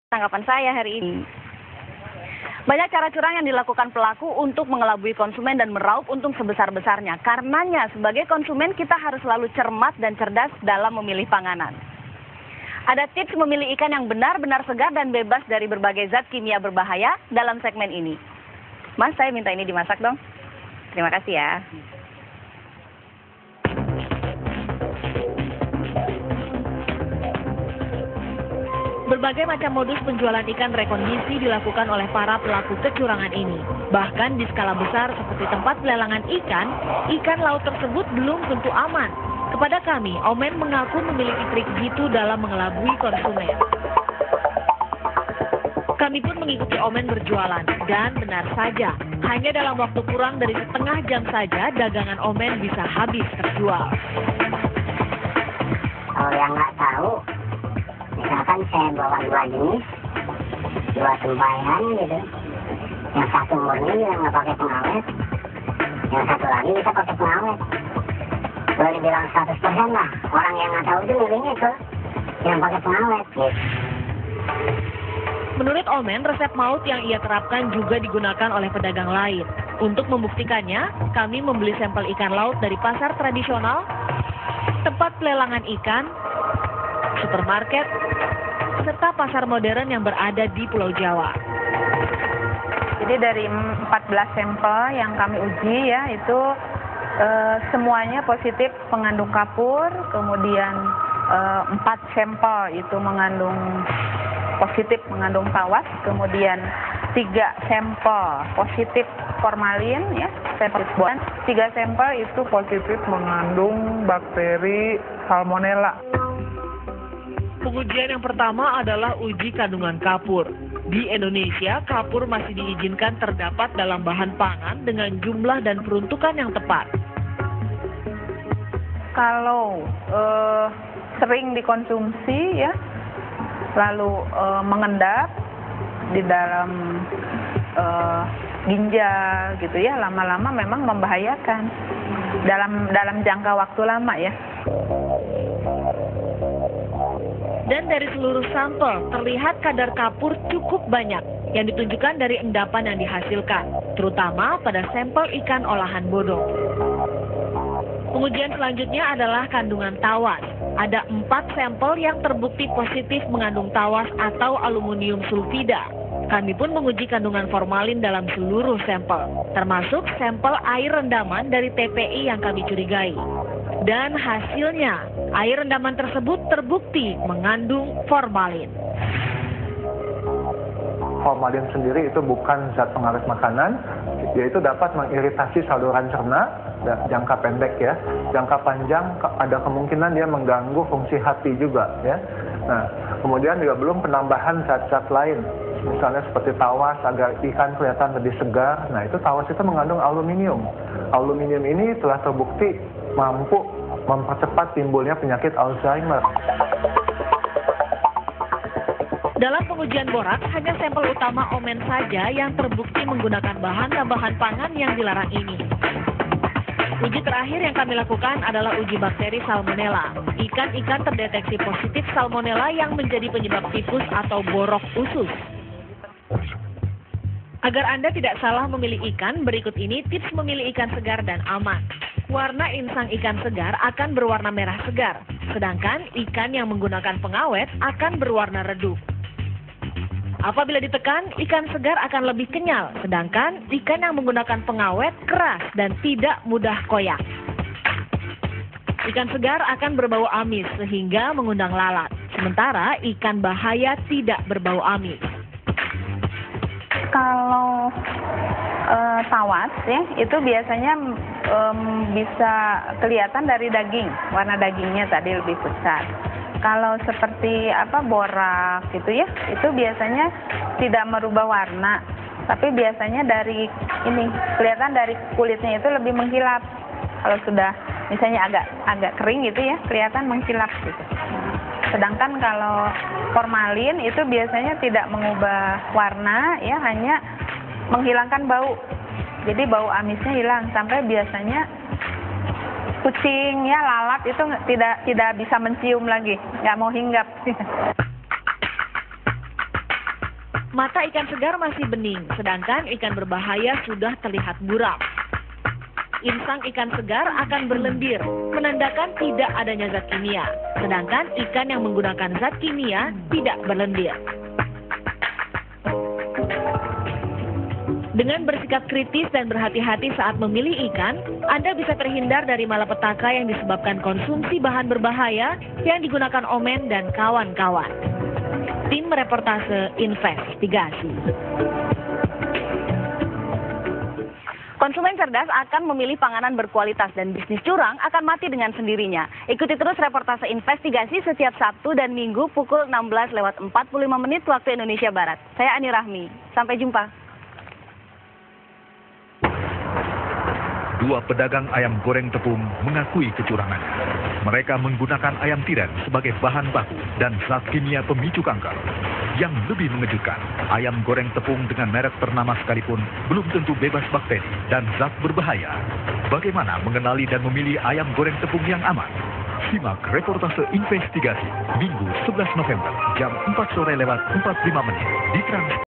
Tanggapan saya hari ini. Banyak cara curang yang dilakukan pelaku untuk mengelabui konsumen dan meraup untung sebesar-besarnya. Karenanya, sebagai konsumen kita harus selalu cermat dan cerdas dalam memilih panganan. Ada tips memilih ikan yang benar-benar segar dan bebas dari berbagai zat kimia berbahaya dalam segmen ini. Mas, saya minta ini dimasak dong. Terima kasih ya. Berbagai macam modus penjualan ikan rekondisi dilakukan oleh para pelaku kecurangan ini. Bahkan di skala besar seperti tempat pelelangan ikan laut tersebut belum tentu aman. Kepada kami, Omen mengaku memiliki trik jitu dalam mengelabui konsumen. Kami pun mengikuti Omen berjualan, dan benar saja, hanya dalam waktu kurang dari setengah jam saja dagangan Omen bisa habis terjual. Kalau yang nggak tahu, misalkan saya bawa dua jenis, dua tempayan gitu. Yang satu murni yang nggak pakai pengawet, yang satu lagi kita pakai pengawet. Boleh dibilang 100% lah, orang yang nggak tahu itu milihnya tuh yang pakai pengawet gitu. Menurut Omen, resep maut yang ia terapkan juga digunakan oleh pedagang lain. Untuk membuktikannya, kami membeli sampel ikan laut dari pasar tradisional, tempat pelelangan ikan, supermarket, serta pasar modern yang berada di Pulau Jawa. Jadi dari 14 sampel yang kami uji ya, itu semuanya positif mengandung kapur, kemudian 4 sampel itu positif mengandung tawas, kemudian 3 sampel positif formalin ya, 3 sampel itu positif mengandung bakteri salmonella. Pengujian yang pertama adalah uji kandungan kapur. Di Indonesia, kapur masih diizinkan terdapat dalam bahan pangan dengan jumlah dan peruntukan yang tepat. Kalau sering dikonsumsi ya, lalu mengendap di dalam ginjal gitu ya, lama-lama memang membahayakan dalam jangka waktu lama ya. Dan dari seluruh sampel terlihat kadar kapur cukup banyak yang ditunjukkan dari endapan yang dihasilkan, terutama pada sampel ikan olahan bodong. Pengujian selanjutnya adalah kandungan tawas. Ada 4 sampel yang terbukti positif mengandung tawas atau aluminium sulfida. Kami pun menguji kandungan formalin dalam seluruh sampel, termasuk sampel air rendaman dari TPI yang kami curigai. Dan hasilnya, air rendaman tersebut terbukti mengandung formalin. Formalin sendiri itu bukan zat pengawet makanan, yaitu dapat mengiritasi saluran cerna jangka pendek ya. Jangka panjang ada kemungkinan dia mengganggu fungsi hati juga ya. Nah, kemudian juga belum penambahan zat-zat lain, misalnya seperti tawas agar ikan kelihatan lebih segar. Nah, itu tawas itu mengandung aluminium. Aluminium ini telah terbukti mampu mempercepat timbulnya penyakit Alzheimer. Dalam pengujian borak, hanya sampel utama Omen saja yang terbukti menggunakan bahan tambahan pangan yang dilarang ini. Uji terakhir yang kami lakukan adalah uji bakteri salmonella. Ikan-ikan terdeteksi positif salmonella yang menjadi penyebab tifus atau borok usus. Agar Anda tidak salah memilih ikan, berikut ini tips memilih ikan segar dan aman. Warna insang ikan segar akan berwarna merah segar, sedangkan ikan yang menggunakan pengawet akan berwarna redup. Apabila ditekan, ikan segar akan lebih kenyal, sedangkan ikan yang menggunakan pengawet keras dan tidak mudah koyak. Ikan segar akan berbau amis sehingga mengundang lalat, sementara ikan bahaya tidak berbau amis. Kalau tawas ya, itu biasanya bisa kelihatan dari daging, warna dagingnya tadi lebih besar. Kalau seperti borak gitu ya, itu biasanya tidak merubah warna, tapi biasanya dari ini kelihatan dari kulitnya itu lebih mengkilap. Kalau sudah misalnya agak kering gitu ya, kelihatan mengkilap gitu. Sedangkan kalau formalin itu biasanya tidak mengubah warna ya, hanya menghilangkan bau. Jadi bau amisnya hilang, sampai biasanya kucing ya, lalat itu tidak bisa mencium lagi, nggak mau hinggap. mata ikan segar masih bening, sedangkan ikan berbahaya sudah terlihat buram. Insang ikan segar akan berlendir, menandakan tidak adanya zat kimia, sedangkan ikan yang menggunakan zat kimia tidak berlendir. Dengan bersikap kritis dan berhati-hati saat memilih ikan, Anda bisa terhindar dari malapetaka yang disebabkan konsumsi bahan berbahaya yang digunakan Omen dan kawan-kawan. Tim Reportase Investigasi. Konsumen cerdas akan memilih panganan berkualitas dan bisnis curang akan mati dengan sendirinya. Ikuti terus Reportase Investigasi setiap Sabtu dan Minggu pukul 16:45 waktu Indonesia Barat. Saya Ani Rahmi. Sampai jumpa. Dua pedagang ayam goreng tepung mengakui kecurangan. Mereka menggunakan ayam tiren sebagai bahan baku dan zat kimia pemicu kanker. Yang lebih mengejutkan, ayam goreng tepung dengan merek ternama sekalipun belum tentu bebas bakteri dan zat berbahaya. Bagaimana mengenali dan memilih ayam goreng tepung yang aman? Simak Reportase Investigasi Minggu 11 November jam 4 sore lewat 45 menit di Trans